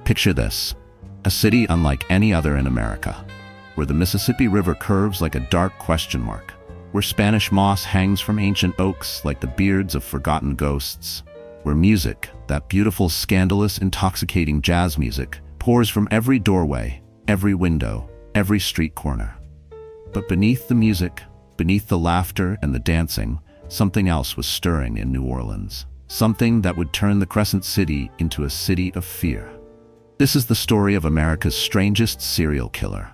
Picture this: a city unlike any other in America, where the Mississippi River curves like a dark question mark, where Spanish moss hangs from ancient oaks like the beards of forgotten ghosts, where music, that beautiful, scandalous, intoxicating jazz music, pours from every doorway, every window, every street corner. But beneath the music, beneath the laughter and the dancing, something else was stirring in New Orleans. Something that would turn the Crescent City into a city of fear. This is the story of America's strangest serial killer.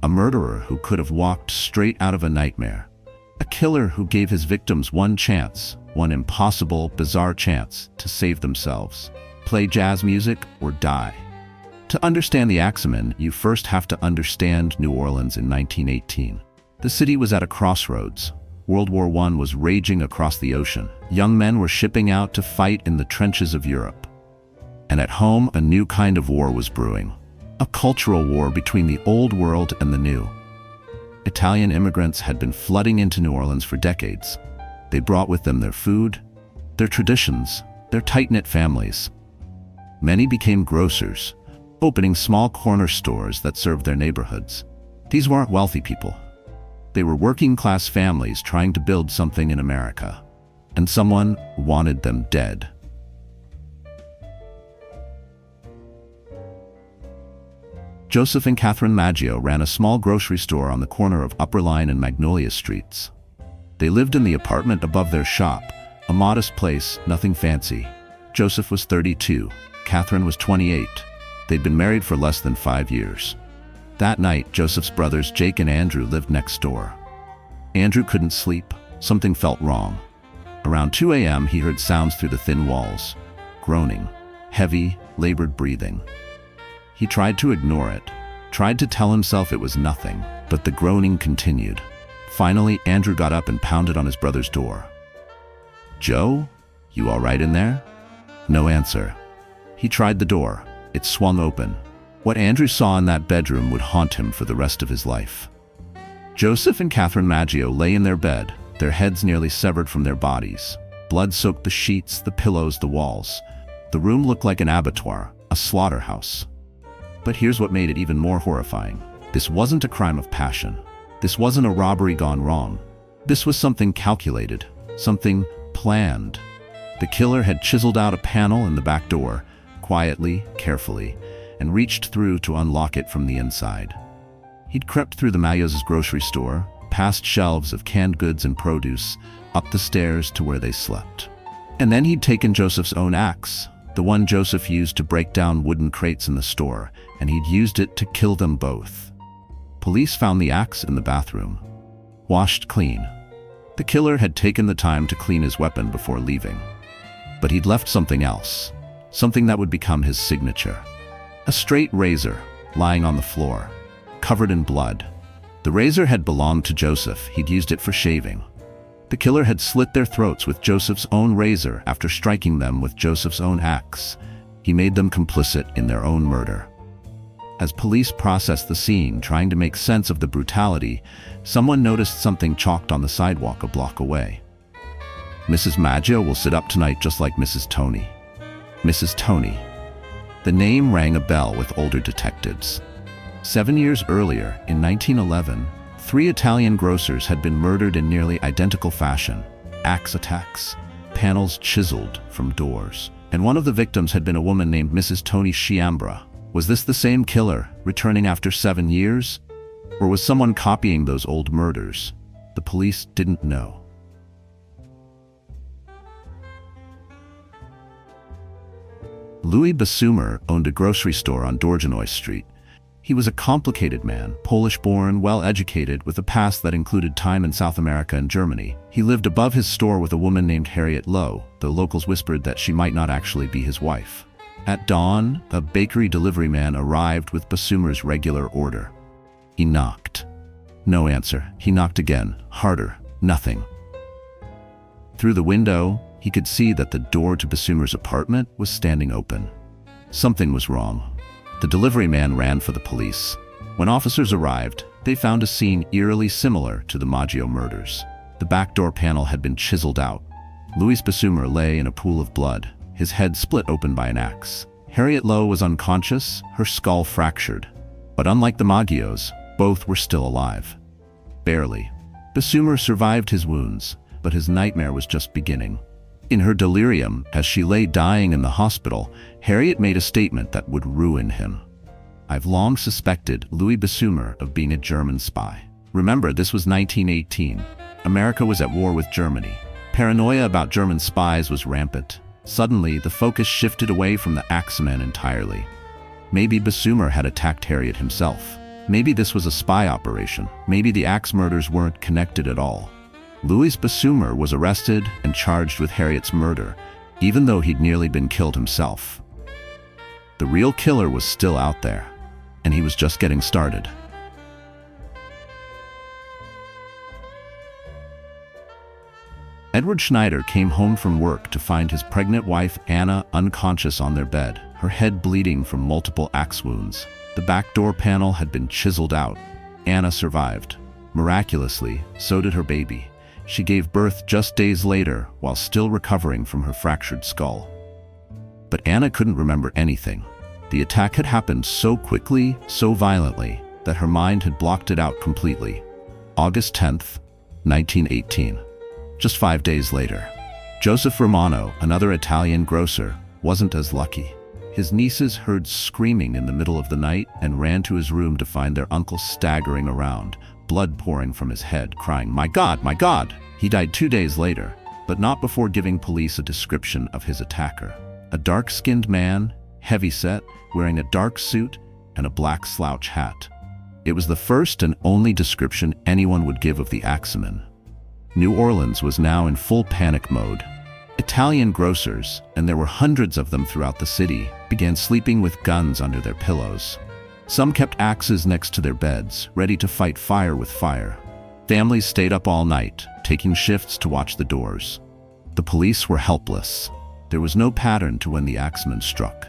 A murderer who could have walked straight out of a nightmare. A killer who gave his victims one chance, one impossible, bizarre chance to save themselves. Play jazz music or die. To understand the Axeman, you first have to understand New Orleans in 1918. The city was at a crossroads. World War I was raging across the ocean. Young men were shipping out to fight in the trenches of Europe. And at home, a new kind of war was brewing. A cultural war between the old world and the new. Italian immigrants had been flooding into New Orleans for decades. They brought with them their food, their traditions, their tight-knit families. Many became grocers, opening small corner stores that served their neighborhoods. These weren't wealthy people. They were working-class families trying to build something in America. And someone wanted them dead. Joseph and Catherine Maggio ran a small grocery store on the corner of Upper Line and Magnolia Streets. They lived in the apartment above their shop, a modest place, nothing fancy. Joseph was 32, Catherine was 28. They'd been married for less than 5 years. That night, Joseph's brothers Jake and Andrew lived next door. Andrew couldn't sleep. Something felt wrong. Around 2 a.m., he heard sounds through the thin walls. Groaning, heavy, labored breathing. He tried to ignore it, tried to tell himself it was nothing, but the groaning continued. Finally, Andrew got up and pounded on his brother's door. "Joe, you all right in there?" No answer. He tried the door. It swung open. What Andrew saw in that bedroom would haunt him for the rest of his life. Joseph and Catherine Maggio lay in their bed, their heads nearly severed from their bodies. Blood soaked the sheets, the pillows, the walls. The room looked like an abattoir, a slaughterhouse. But here's what made it even more horrifying. This wasn't a crime of passion. This wasn't a robbery gone wrong. This was something calculated, something planned. The killer had chiseled out a panel in the back door, quietly, carefully, and reached through to unlock it from the inside. He'd crept through the Maggio's grocery store, past shelves of canned goods and produce, up the stairs to where they slept. And then he'd taken Joseph's own axe, the one Joseph used to break down wooden crates in the store, and he'd used it to kill them both. Police found the axe in the bathroom, washed clean. The killer had taken the time to clean his weapon before leaving. But he'd left something else, something that would become his signature. A straight razor, lying on the floor, covered in blood. The razor had belonged to Joseph. He'd used it for shaving. The killer had slit their throats with Joseph's own razor after striking them with Joseph's own axe. He made them complicit in their own murder. As police processed the scene, trying to make sense of the brutality, someone noticed something chalked on the sidewalk a block away. "Mrs. Maggio will sit up tonight just like Mrs. Tony." Mrs. Tony. The name rang a bell with older detectives. 7 years earlier, in 1911, 3 Italian grocers had been murdered in nearly identical fashion. Axe attacks, panels chiseled from doors. And one of the victims had been a woman named Mrs. Tony Chiambra. Was this the same killer, returning after 7 years? Or was someone copying those old murders? The police didn't know. Louis Basumer owned a grocery store on Dorgenoy Street. He was a complicated man, Polish-born, well-educated, with a past that included time in South America and Germany. He lived above his store with a woman named Harriet Lowe, though locals whispered that she might not actually be his wife. At dawn, a bakery delivery man arrived with Basumer's regular order. He knocked. No answer. He knocked again, harder. Nothing. Through the window, he could see that the door to Basumer's apartment was standing open. Something was wrong. The delivery man ran for the police. When officers arrived, they found a scene eerily similar to the Maggio murders. The back door panel had been chiseled out. Louis Basumer lay in a pool of blood, his head split open by an axe. Harriet Lowe was unconscious, her skull fractured. But unlike the Maggios, both were still alive. Barely. Bassumer survived his wounds, but his nightmare was just beginning. In her delirium, as she lay dying in the hospital, Harriet made a statement that would ruin him. "I've long suspected Louis Bassumer of being a German spy." Remember, this was 1918. America was at war with Germany. Paranoia about German spies was rampant. Suddenly, the focus shifted away from the Axemen entirely. Maybe Bassumer had attacked Harriet himself. Maybe this was a spy operation. Maybe the Axe murders weren't connected at all. Louis Bassumer was arrested and charged with Harriet's murder, even though he'd nearly been killed himself. The real killer was still out there, and he was just getting started. Edward Schneider came home from work to find his pregnant wife Anna unconscious on their bed, her head bleeding from multiple axe wounds. The back door panel had been chiseled out. Anna survived. Miraculously, so did her baby. She gave birth just days later while still recovering from her fractured skull. But Anna couldn't remember anything. The attack had happened so quickly, so violently, that her mind had blocked it out completely. August 10th, 1918. Just 5 days later. Joseph Romano, another Italian grocer, wasn't as lucky. His nieces heard screaming in the middle of the night and ran to his room to find their uncle staggering around, blood pouring from his head, crying, "My God, my God!" He died 2 days later, but not before giving police a description of his attacker. A dark-skinned man, heavy-set, wearing a dark suit and a black slouch hat. It was the first and only description anyone would give of the Axeman. New Orleans was now in full panic mode. Italian grocers, and there were hundreds of them throughout the city, began sleeping with guns under their pillows. Some kept axes next to their beds, ready to fight fire with fire. Families stayed up all night, taking shifts to watch the doors. The police were helpless. There was no pattern to when the Axeman struck.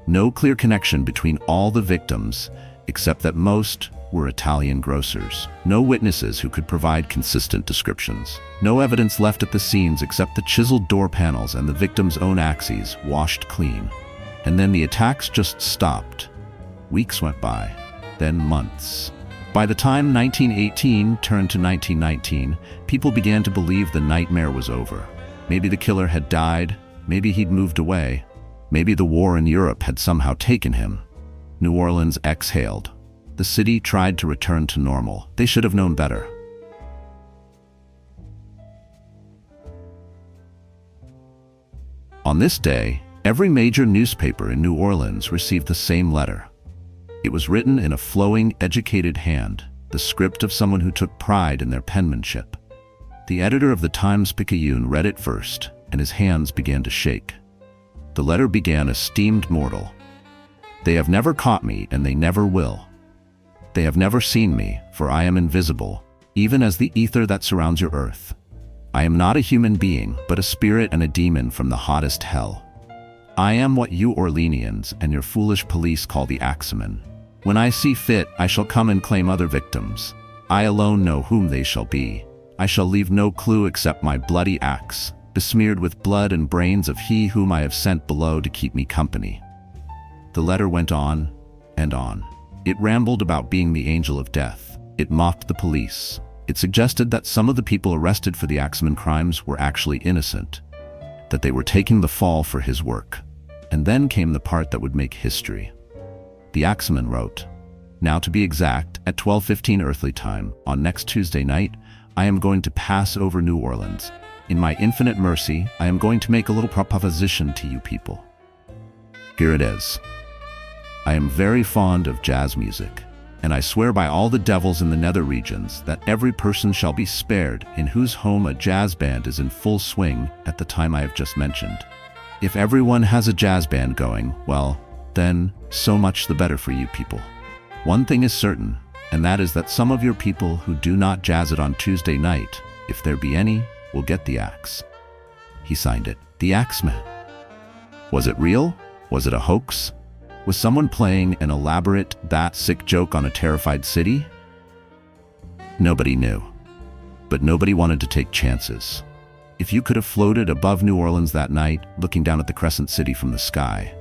No clear connection between all the victims, except that most were Italian grocers. No witnesses who could provide consistent descriptions. No evidence left at the scenes except the chiseled door panels and the victim's own axes washed clean. And then the attacks just stopped. Weeks went by, then months. By the time 1918 turned to 1919, people began to believe the nightmare was over. Maybe the killer had died, maybe he'd moved away, maybe the war in Europe had somehow taken him. New Orleans exhaled. The city tried to return to normal. They should have known better. On this day, every major newspaper in New Orleans received the same letter. It was written in a flowing, educated hand, the script of someone who took pride in their penmanship. The editor of the Times-Picayune read it first, and his hands began to shake. The letter began, "Esteemed mortal. They have never caught me, and they never will. They have never seen me, for I am invisible, even as the ether that surrounds your earth. I am not a human being, but a spirit and a demon from the hottest hell. I am what you Orleanians and your foolish police call the Axeman. When I see fit, I shall come and claim other victims. I alone know whom they shall be. I shall leave no clue except my bloody axe, besmeared with blood and brains of he whom I have sent below to keep me company." The letter went on and on. It rambled about being the angel of death. It mocked the police. It suggested that some of the people arrested for the Axeman crimes were actually innocent, that they were taking the fall for his work. And then came the part that would make history. The Axeman wrote, "Now to be exact, at 12:15 earthly time, on next Tuesday night, I am going to pass over New Orleans. In my infinite mercy, I am going to make a little proposition to you people. Here it is. I am very fond of jazz music, and I swear by all the devils in the nether regions that every person shall be spared in whose home a jazz band is in full swing at the time I have just mentioned. If everyone has a jazz band going, well, then so much the better for you people. One thing is certain, and that is that some of your people who do not jazz it on Tuesday night, if there be any, will get the axe." He signed it, "The Axeman." Was it real? Was it a hoax? Was someone playing an elaborate, that sick joke on a terrified city? Nobody knew. But nobody wanted to take chances. If you could have floated above New Orleans that night, looking down at the Crescent City from the sky,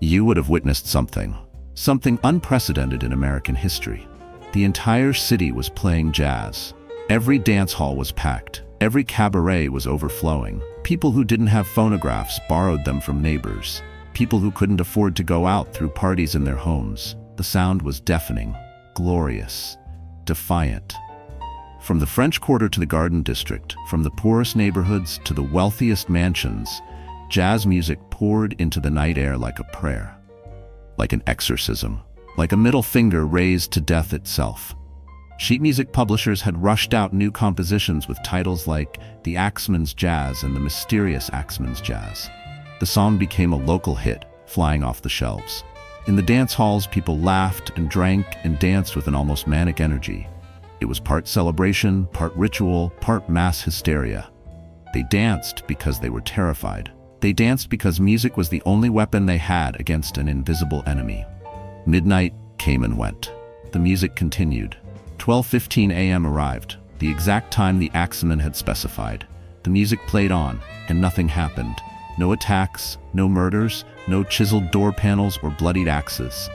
you would have witnessed something unprecedented in American history. The entire city was playing jazz. Every dance hall was packed. Every cabaret was overflowing. People who didn't have phonographs borrowed them from neighbors. People who couldn't afford to go out threw parties in their homes. The sound was deafening, glorious, defiant. From the French Quarter to the Garden District, from the poorest neighborhoods to the wealthiest mansions, jazz music poured into the night air like a prayer, like an exorcism, like a middle finger raised to death itself. Sheet music publishers had rushed out new compositions with titles like The Axeman's Jazz and The Mysterious Axeman's Jazz. The song became a local hit, flying off the shelves. In the dance halls, people laughed and drank and danced with an almost manic energy. It was part celebration, part ritual, part mass hysteria. They danced because they were terrified. They danced because music was the only weapon they had against an invisible enemy. Midnight came and went. The music continued. 12:15 a.m. arrived, the exact time the Axeman had specified. The music played on, and nothing happened. No attacks, no murders, no chiseled door panels or bloodied axes.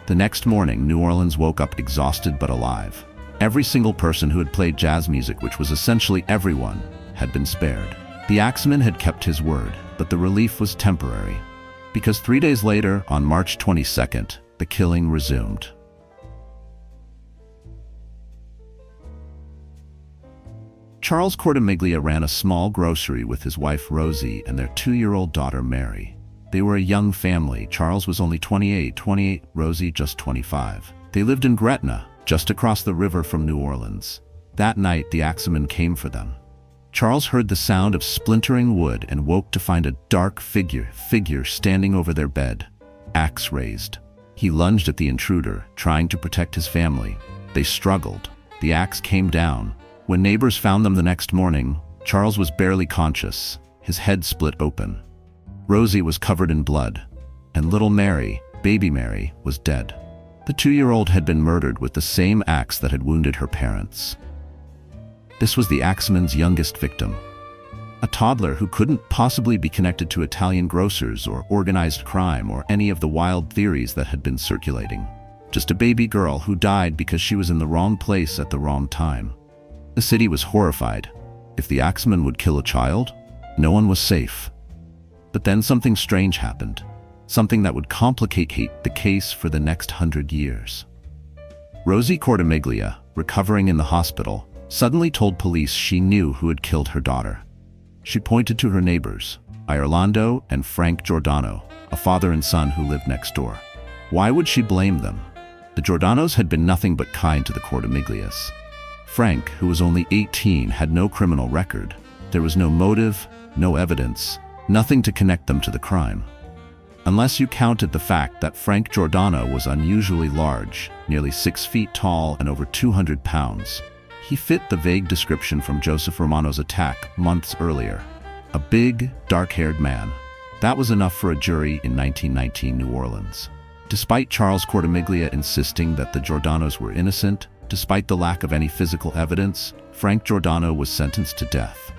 The next morning, New Orleans woke up exhausted but alive. Every single person who had played jazz music, which was essentially everyone, had been spared. The Axeman had kept his word, but the relief was temporary. Because 3 days later, on March 22nd, the killing resumed. Charles Cortimiglia ran a small grocery with his wife Rosie and their 2-year-old daughter Mary. They were a young family. Charles was only 28, Rosie just 25. They lived in Gretna, just across the river from New Orleans. That night, the Axeman came for them. Charles heard the sound of splintering wood and woke to find a dark figure standing over their bed, axe raised. He lunged at the intruder, trying to protect his family. They struggled. The axe came down. When neighbors found them the next morning, Charles was barely conscious, his head split open. Rosie was covered in blood, and little Mary, baby Mary, was dead. The 2-year-old had been murdered with the same axe that had wounded her parents. This was the Axeman's youngest victim, a toddler who couldn't possibly be connected to Italian grocers or organized crime or any of the wild theories that had been circulating. Just a baby girl who died because she was in the wrong place at the wrong time. The city was horrified. If the Axeman would kill a child, no one was safe. But then something strange happened, something that would complicate the case for the next 100 years. Rosie Cortimiglia, recovering in the hospital, suddenly told police she knew who had killed her daughter. She pointed to her neighbors, Irlando and Frank Giordano, a father and son who lived next door. Why would she blame them? The Giordanos had been nothing but kind to the Cortimiglias. Frank, who was only 18, had no criminal record. There was no motive, no evidence, nothing to connect them to the crime. Unless you counted the fact that Frank Giordano was unusually large, nearly 6 feet tall and over 200 pounds. He fit the vague description from Joseph Romano's attack months earlier. A big, dark-haired man. That was enough for a jury in 1919 New Orleans. Despite Charles Cortimiglia insisting that the Giordanos were innocent, despite the lack of any physical evidence, Frank Giordano was sentenced to death.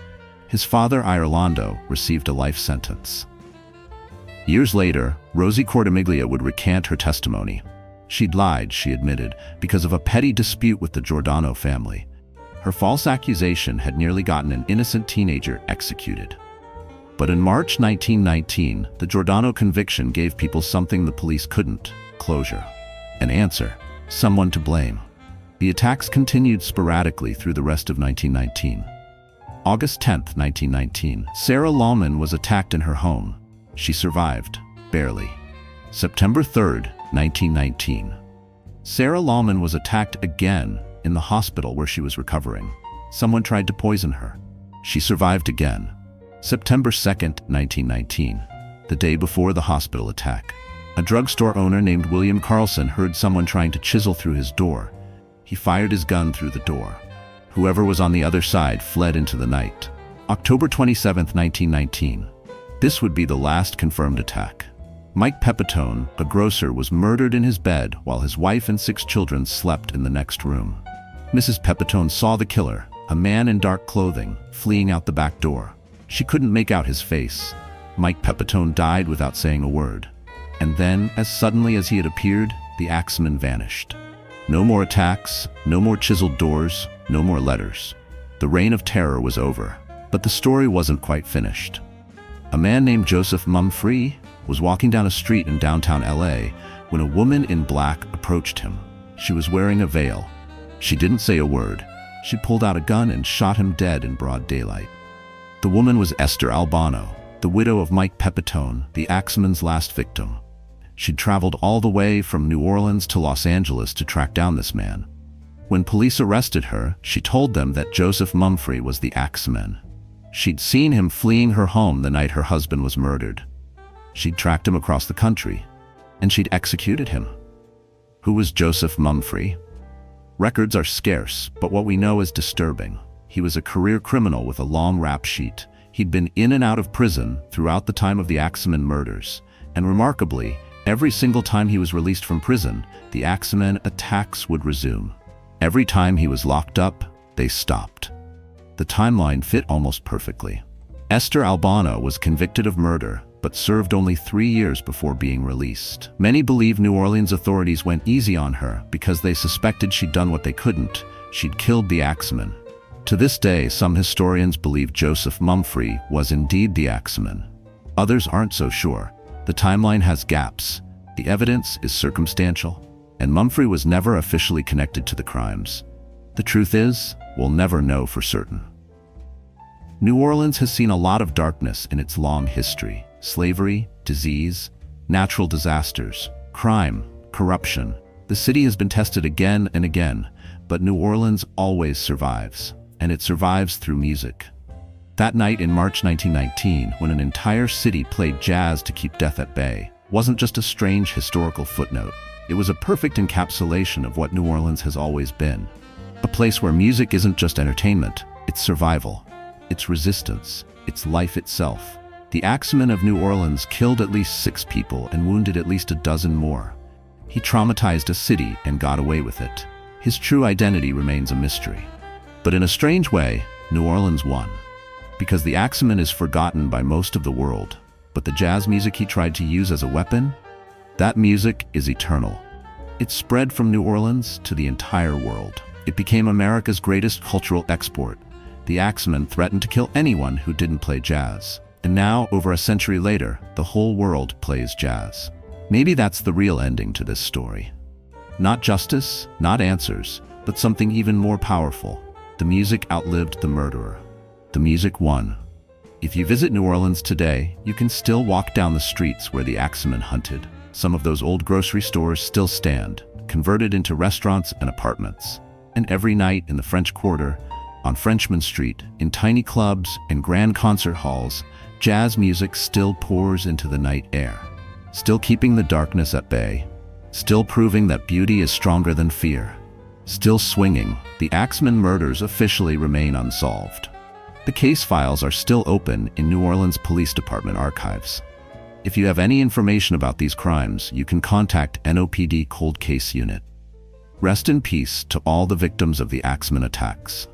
His father, Irlando, received a life sentence. Years later, Rosie Cortimiglia would recant her testimony. She'd lied, she admitted, because of a petty dispute with the Giordano family. Her false accusation had nearly gotten an innocent teenager executed. But in March 1919, the Giordano conviction gave people something the police couldn't: closure. An answer. Someone to blame. The attacks continued sporadically through the rest of 1919. August 10, 1919, Sarah Lallman was attacked in her home. She survived, barely. September 3, 1919. Sarah Lallman was attacked again in the hospital where she was recovering. Someone tried to poison her. She survived again. September 2, 1919, the day before the hospital attack. A drugstore owner named William Carlson heard someone trying to chisel through his door. He fired his gun through the door. Whoever was on the other side fled into the night. October 27, 1919. This would be the last confirmed attack. Mike Pepitone, a grocer, was murdered in his bed while his wife and 6 children slept in the next room. Mrs. Pepitone saw the killer, a man in dark clothing, fleeing out the back door. She couldn't make out his face. Mike Pepitone died without saying a word. And then, as suddenly as he had appeared, the Axeman vanished. No more attacks, no more chiseled doors, no more letters. The reign of terror was over, but the story wasn't quite finished. A man named Joseph Mumfree was walking down a street in downtown LA when a woman in black approached him. She was wearing a veil. She didn't say a word. She pulled out a gun and shot him dead in broad daylight. The woman was Esther Albano, the widow of Mike Pepitone, the Axeman's last victim. She'd traveled all the way from New Orleans to Los Angeles to track down this man. When police arrested her, she told them that Joseph Mumfree was the Axeman. She'd seen him fleeing her home the night her husband was murdered. She'd tracked him across the country, and she'd executed him. Who was Joseph Mumfree? Records are scarce, but what we know is disturbing. He was a career criminal with a long rap sheet. He'd been in and out of prison throughout the time of the Axeman murders, and remarkably, every single time he was released from prison, the Axeman attacks would resume. Every time he was locked up, they stopped. The timeline fit almost perfectly. Esther Albano was convicted of murder, but served only 3 years before being released. Many believe New Orleans authorities went easy on her because they suspected she'd done what they couldn't. She'd killed the Axeman. To this day, some historians believe Joseph Mumfree was indeed the Axeman. Others aren't so sure. The timeline has gaps. The evidence is circumstantial, and Mumfree was never officially connected to the crimes. The truth is, we'll never know for certain. New Orleans has seen a lot of darkness in its long history. Slavery, disease, natural disasters, crime, corruption. The city has been tested again and again, but New Orleans always survives, and it survives through music. That night in March 1919, when an entire city played jazz to keep death at bay, wasn't just a strange historical footnote. It was a perfect encapsulation of what New Orleans has always been. A place where music isn't just entertainment, it's survival, it's resistance, it's life itself. The Axeman of New Orleans killed at least 6 people and wounded at least a dozen more. He traumatized a city and got away with it. His true identity remains a mystery. But in a strange way, New Orleans won. Because the Axeman is forgotten by most of the world, but the jazz music he tried to use as a weapon, that music is eternal. It spread from New Orleans to the entire world. It became America's greatest cultural export. The Axeman threatened to kill anyone who didn't play jazz. And now, over a century later, the whole world plays jazz. Maybe that's the real ending to this story. Not justice, not answers, but something even more powerful. The music outlived the murderer. The music won. If you visit New Orleans today, you can still walk down the streets where the Axeman hunted. Some of those old grocery stores still stand, converted into restaurants and apartments. And every night in the French Quarter, on Frenchmen Street, in tiny clubs and grand concert halls, jazz music still pours into the night air, still keeping the darkness at bay, still proving that beauty is stronger than fear, still swinging. The Axeman murders officially remain unsolved. The case files are still open in New Orleans Police Department archives. If you have any information about these crimes, you can contact NOPD Cold Case Unit. Rest in peace to all the victims of the Axeman attacks.